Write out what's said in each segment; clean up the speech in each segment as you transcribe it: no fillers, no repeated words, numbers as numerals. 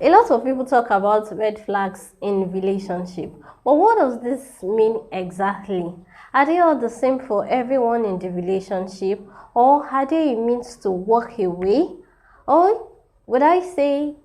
A lot of people talk about red flags in relationship, but what does this mean exactly? Are they all the same for everyone in the relationship, or are they a means to walk away? Or would I say,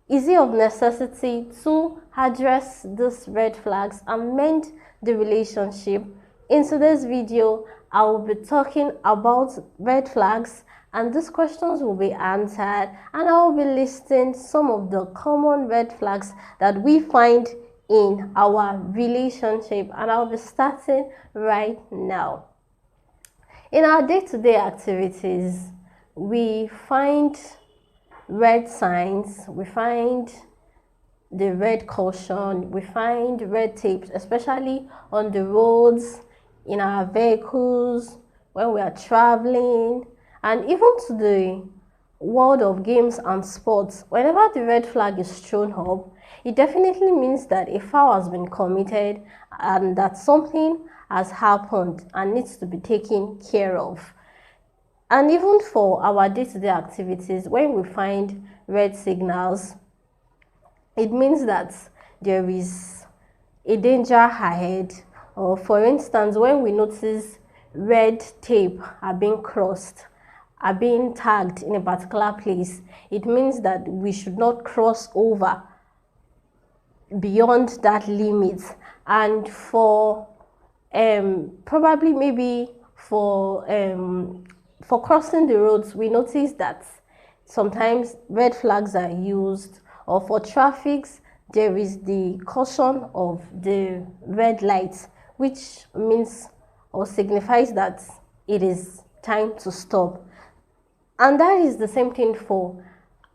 is it of necessity to address these red flags and mend the relationship? In today's video, I will be talking about red flags, and these questions will be answered, and I will be listing some of the common red flags that we find in our relationship, and I'll be starting right now. In our day-to-day activities, we find red signs, we find the red caution, we find red tapes, especially on the roads, in our vehicles, when we are traveling, and even to the world of games and sports. Whenever the red flag is thrown up, it definitely means that a foul has been committed and that something has happened and needs to be taken care of. And even for our day-to-day activities, when we find red signals, it means that there is a danger ahead. Or for instance, when we notice red tape are being crossed, are being tagged in a particular place, it means that we should not cross over beyond that limit. And for probably maybe for crossing the roads, we notice that sometimes red flags are used, or for traffics there is the caution of the red lights, which means or signifies that it is time to stop. And that is the same thing for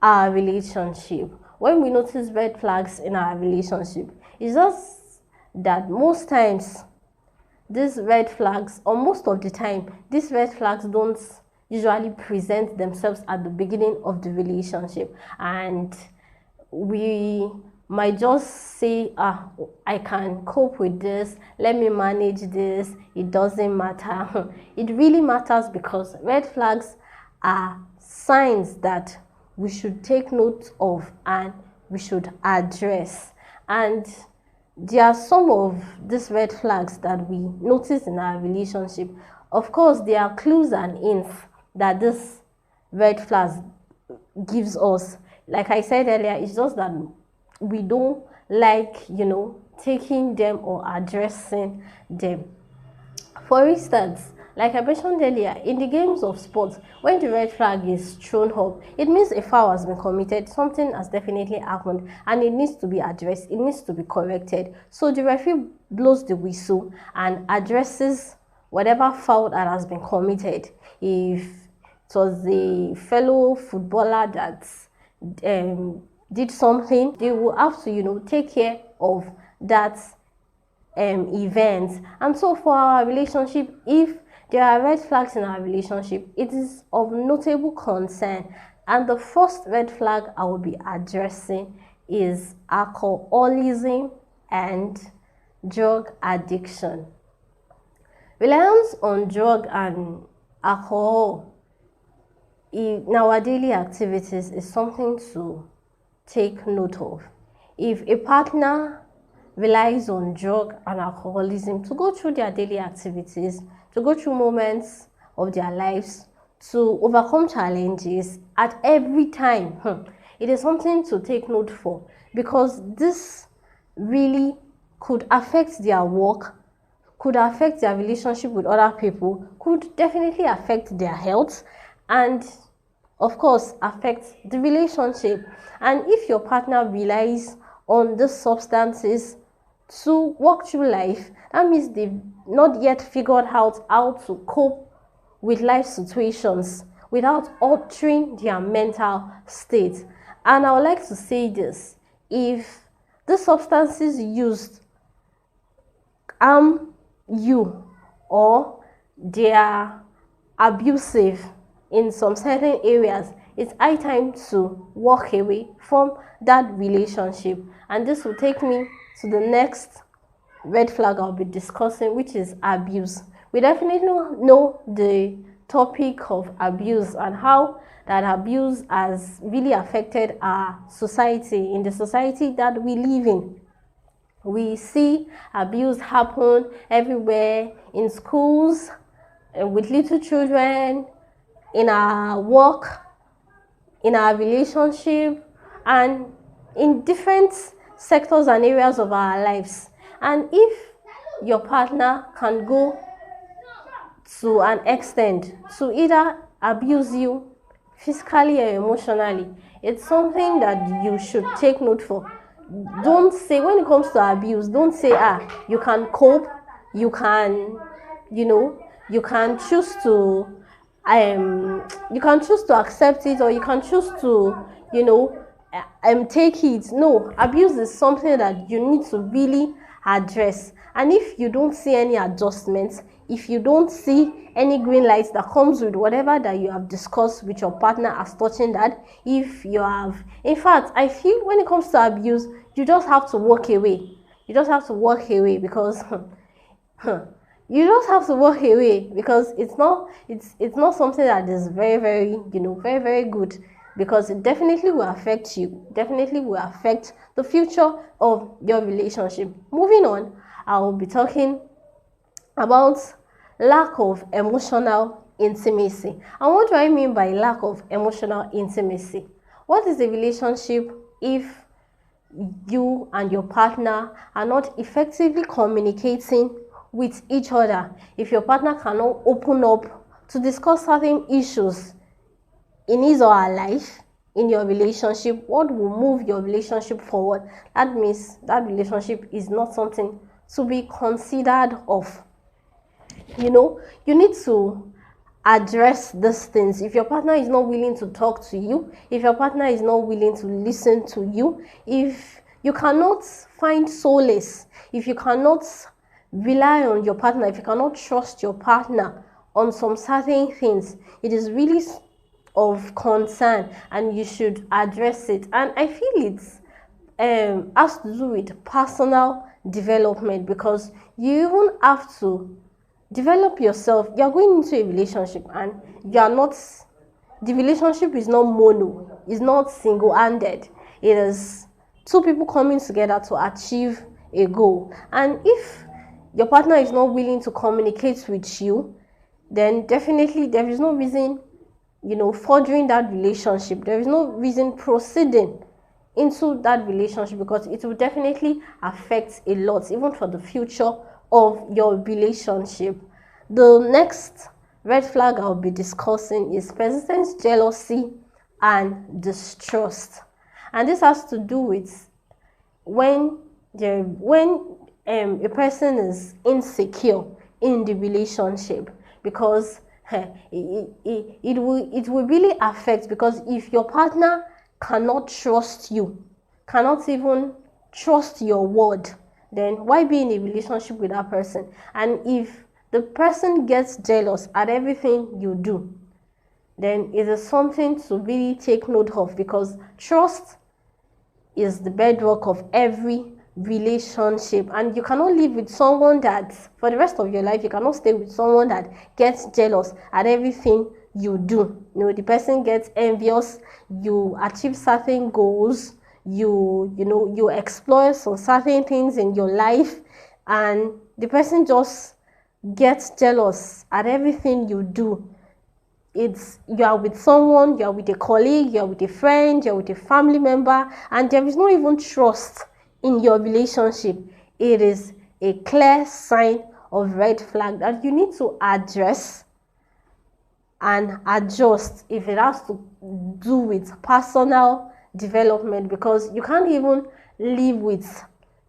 our relationship. When we notice red flags in our relationship, it's just that most times these red flags, or most of the time, these red flags don't usually present themselves at the beginning of the relationship, and we might just say, I can cope with this, let me manage this, it doesn't matter. It really matters, because red flags are signs that we should take note of and we should address. And there are some of these red flags that we notice in our relationship. Of course, there are clues and hints that this red flags gives us. Like I said earlier, it's just that we don't like, taking them or addressing them. For instance, like I mentioned earlier, in the games of sports, when the red flag is thrown up, it means a foul has been committed, something has definitely happened, and it needs to be addressed, it needs to be corrected. So the referee blows the whistle and addresses whatever foul that has been committed. If it was a fellow footballer that did something, they will have to, take care of that event. And so for our relationship, if there are red flags in our relationship, it is of notable concern. And the first red flag I will be addressing is alcoholism and drug addiction. Reliance on drug and alcohol in our daily activities is something to take note of. If a partner relies on drug and alcoholism to go through their daily activities, to go through moments of their lives, to overcome challenges at every time, it is something to take note for, because this really could affect their work, could affect their relationship with other people, could definitely affect their health, and of course affect the relationship. And if your partner relies on these substances to walk through life, that means they've not yet figured out how to cope with life situations without altering their mental state. And I would like to say this: if the substances used harm you, or they are abusive in some certain areas, it's high time to walk away from that relationship. And this will take me to the next red flag I'll be discussing, which is abuse. We definitely know the topic of abuse and how that abuse has really affected our society, in the society that we live in. We see abuse happen everywhere, in schools, with little children, in our work, in our relationship, and in different sectors and areas of our lives. And if your partner can go to an extent to either abuse you physically or emotionally, it's something that you should take note for. Don't say, when it comes to abuse, don't say, you can cope, you can, you can choose to accept it, or you can choose to, take it. No, abuse is something that you need to really address. And if you don't see any adjustments, if you don't see any green lights that comes with whatever that you have discussed with your partner as touching that, if you have, in fact, I feel when it comes to abuse, you just have to walk away. You just have to walk away, because you just have to walk away, because it's not something that is very, very, very, very good, because it definitely will affect you, definitely will affect the future of your relationship. Moving on, I will be talking about lack of emotional intimacy. And what do I mean by lack of emotional intimacy? What is a relationship if you and your partner are not effectively communicating with each other? If your partner cannot open up to discuss certain issues in his or her life, in your relationship, what will move your relationship forward? That means that relationship is not something to be considered of. You need to address these things. If your partner is not willing to talk to you, if your partner is not willing to listen to you, if you cannot find solace, if you cannot rely on your partner, if you cannot trust your partner on some certain things, it is really of concern, and you should address it. And I feel it's has to do with personal development, because you even have to develop yourself. You're going into a relationship, and the relationship is not mono, it's not single-handed. It is two people coming together to achieve a goal. And if your partner is not willing to communicate with you, then definitely there is no reason, furthering that relationship. There is no reason proceeding into that relationship, because it will definitely affect a lot, even for the future of your relationship. The next red flag I'll be discussing is persistent jealousy and distrust. And this has to do with when a person is insecure in the relationship, because it will really affect, because if your partner cannot trust you, cannot even trust your word, then why be in a relationship with that person? And if the person gets jealous at everything you do, then it is something to really take note of, because trust is the bedrock of every relationship. And you cannot live with someone that, for the rest of your life, you cannot stay with someone that gets jealous at everything you do. The person gets envious, you achieve certain goals, you explore some certain things in your life, and the person just gets jealous at everything you do. You are with someone, you are with a colleague, you are with a friend, you are with a family member, and there is no even trust in your relationship. It is a clear sign of red flag that you need to address and adjust if it has to do with personal development, because you can't even live with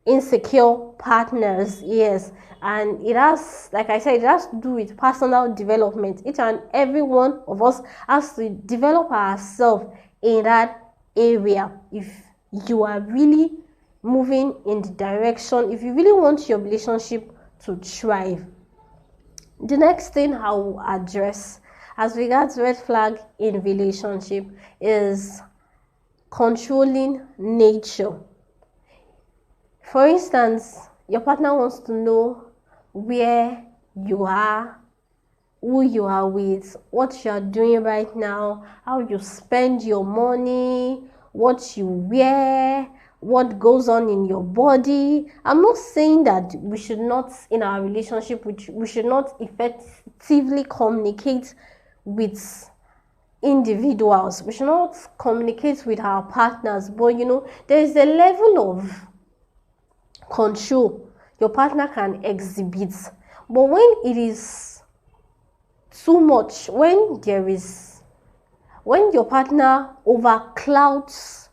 insecure partners. Yes, and it has, like I said, it has to do with personal development. Each and every one of us has to develop ourselves in that area if you are really moving in the direction, if you really want your relationship to thrive. The next thing I will address as regards red flag in relationship is controlling nature. For instance, your partner wants to know where you are, who you are with, what you are doing right now, how you spend your money, what you wear, what goes on in your body. I'm not saying that we should not, in our relationship, we should not effectively communicate with individuals. We should not communicate with our partners, but there is a level of control your partner can exhibit. But when it is too much, when your partner overclouds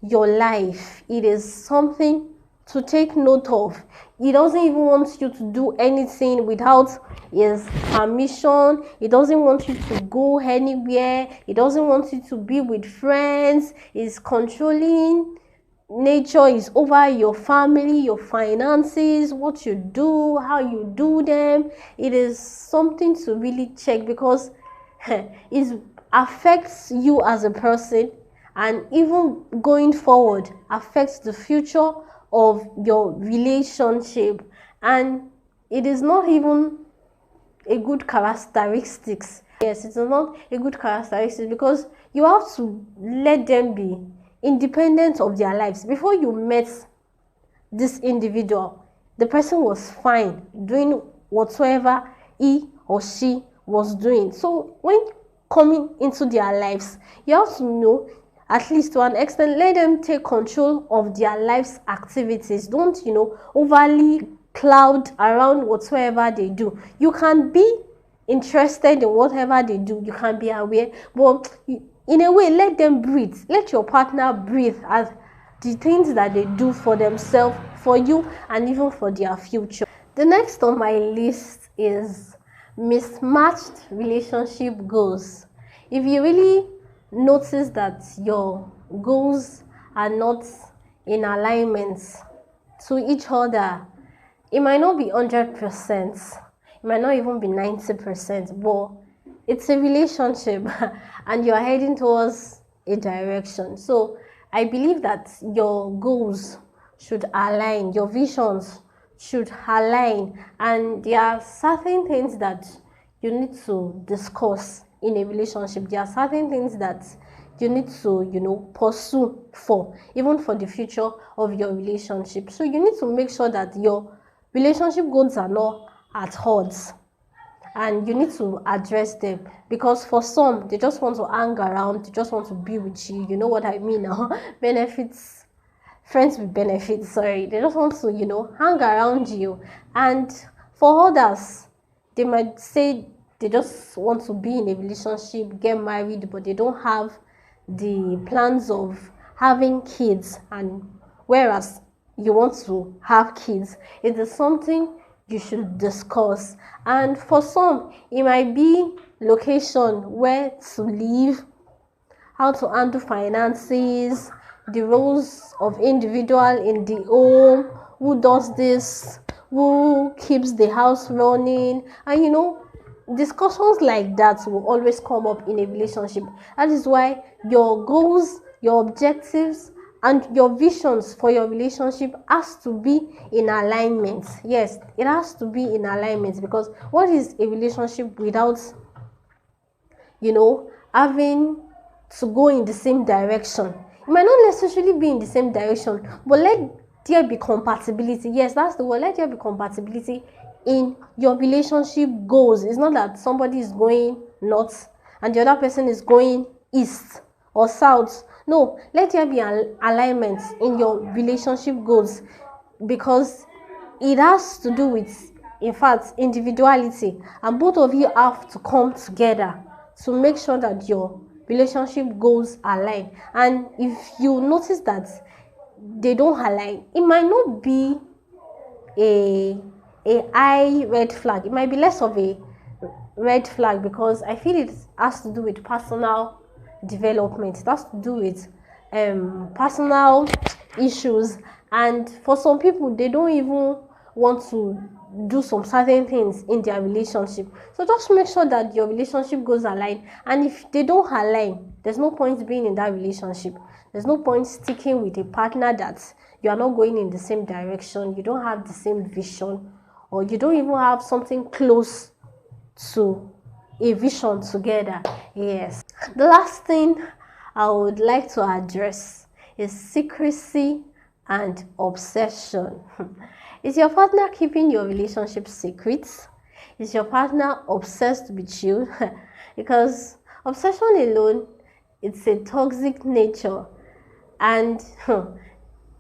your life, it is something to take note of. He doesn't even want you to do anything without his permission. He doesn't want you to go anywhere. He doesn't want you to be with friends. He's controlling nature, is over your family, your finances, what you do, how you do them. It is something to really check, because it affects you as a person, and even going forward affects the future of your relationship. And it is not even a good characteristics. Yes, it's not a good characteristic, because you have to let them be independent of their lives. Before you met this individual, the person was fine doing whatsoever he or she was doing. So when coming into their lives, you have to know, at least to an extent, let them take control of their life's activities. Don't overly cloud around whatsoever they do. You can be interested in whatever they do, you can be aware, but in a way, let them breathe. Let your partner breathe as the things that they do for themselves, for you, and even for their future. The next on my list is mismatched relationship goals. If you really notice that your goals are not in alignment to each other, it might not be 100%, it might not even be 90%, but it's a relationship and you're heading towards a direction. So I believe that your goals should align, your visions should align, and there are certain things that you need to discuss in a relationship. There are certain things that you need to pursue for, even for the future of your relationship. So you need to make sure that your relationship goals are not at odds, and you need to address them, because for some, they just want to hang around, they just want to be with you, you know what I mean now. Benefits, friends with benefits, sorry. They just want to hang around you. And for others, they might say they just want to be in a relationship, get married, but they don't have the plans of having kids. And whereas you want to have kids, it is something you should discuss. And for some, it might be location, where to live, how to handle finances, the roles of individual in the home, who does this, who keeps the house running. And discussions like that will always come up in a relationship. That is why your goals, your objectives, and your visions for your relationship has to be in alignment. Yes, it has to be in alignment, because what is a relationship without having to go in the same direction? It might not necessarily be in the same direction, but let there be compatibility. Yes, that's the word. Let there be compatibility in your relationship goals. It's not that somebody is going north and the other person is going east or south. No, let there be an alignment in your relationship goals, because it has to do with, in fact, individuality, and both of you have to come together to make sure that your relationship goals align. And if you notice that they don't align, it might not be a high red flag. It might be less of a red flag, because I feel it has to do with personal development. It has to do with personal issues. And for some people, they don't even want to do some certain things in their relationship. So just make sure that your relationship goes align. And if they don't align, there's no point being in that relationship. There's no point sticking with a partner that you are not going in the same direction, you don't have the same vision, or you don't even have something close to a vision together. Yes. The last thing I would like to address is secrecy and obsession. Is your partner keeping your relationship secrets? Is your partner obsessed with you? Because obsession alone, it's a toxic nature, and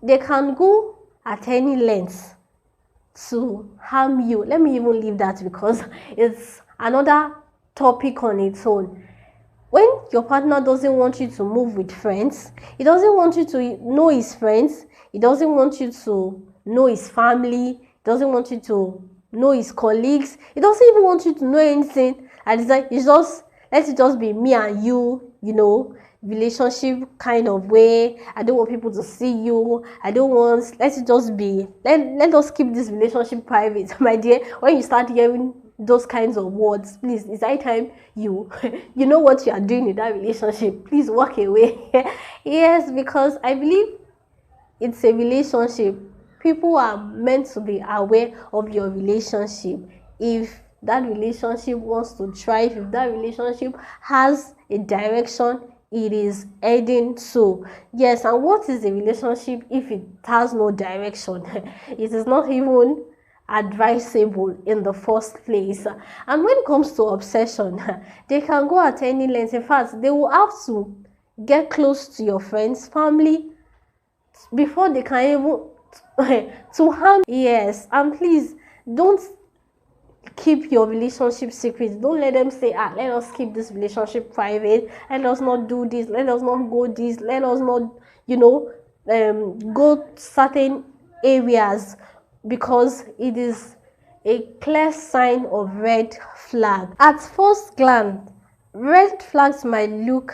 they can go at any length to harm you. Let me even leave that because it's another topic on its own. When your partner doesn't want you to move with friends, he doesn't want you to know his friends, he doesn't want you to know his family, he doesn't want you to know his colleagues, he doesn't even want you to know anything, and it's like, let it just be me and you, relationship kind of way. I don't want people to see you. Let it just be, let us keep this relationship private. My dear, when you start hearing those kinds of words, please, it's high time you you know what you are doing in that relationship. Please walk away. Yes, because I believe it's a relationship. People are meant to be aware of your relationship. If that relationship wants to thrive, if that relationship has a direction it is heading to. Yes, and what is a relationship if it has no direction? It is not even advisable in the first place. And when it comes to obsession, they can go at any length. In fact, they will have to get close to your friends, family, before they can even to harm. Yes, and please don't keep your relationship secret. Don't let them say, let us keep this relationship private, let us not do this, let us not go this, let us not go certain areas, because it is a clear sign of red flag. At first glance, red flags might look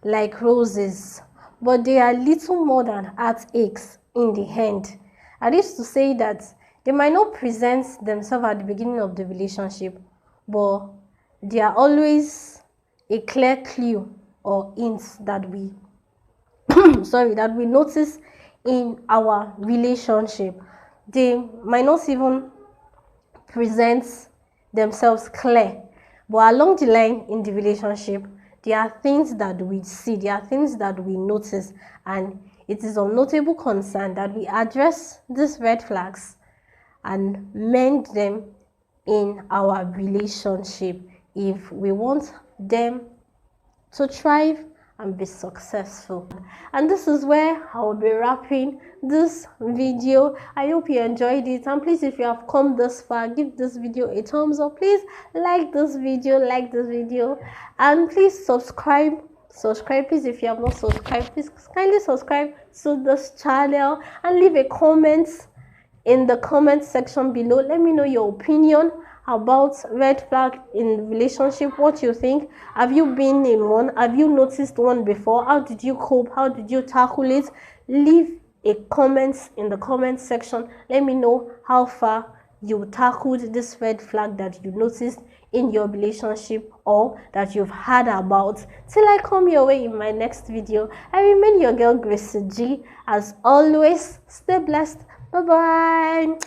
like roses, but they are little more than heartaches in the end. I used to say that they might not present themselves at the beginning of the relationship, but they are always a clear clue or hint that we that we notice in our relationship. They might not even present themselves clear, but along the line in the relationship, there are things that we see, there are things that we notice, and it is of notable concern that we address these red flags and mend them in our relationship if we want them to thrive and be successful. And this is where I will be wrapping this video. I hope you enjoyed it, and please, if you have come this far, give this video a thumbs up. Please like this video, and please subscribe. Please, if you have not subscribed, please kindly subscribe to this channel and leave a comment in the comment section below. Let me know your opinion about red flag in relationship. What you think? Have you been in one? Have you noticed one before? How did you cope? How did you tackle it? Leave a comment in the comment section. Let me know how far you tackled this red flag that you noticed in your relationship or that you've heard about. Till I come your way in my next video, I remain your girl GracieGee. As always, stay blessed. Bye bye.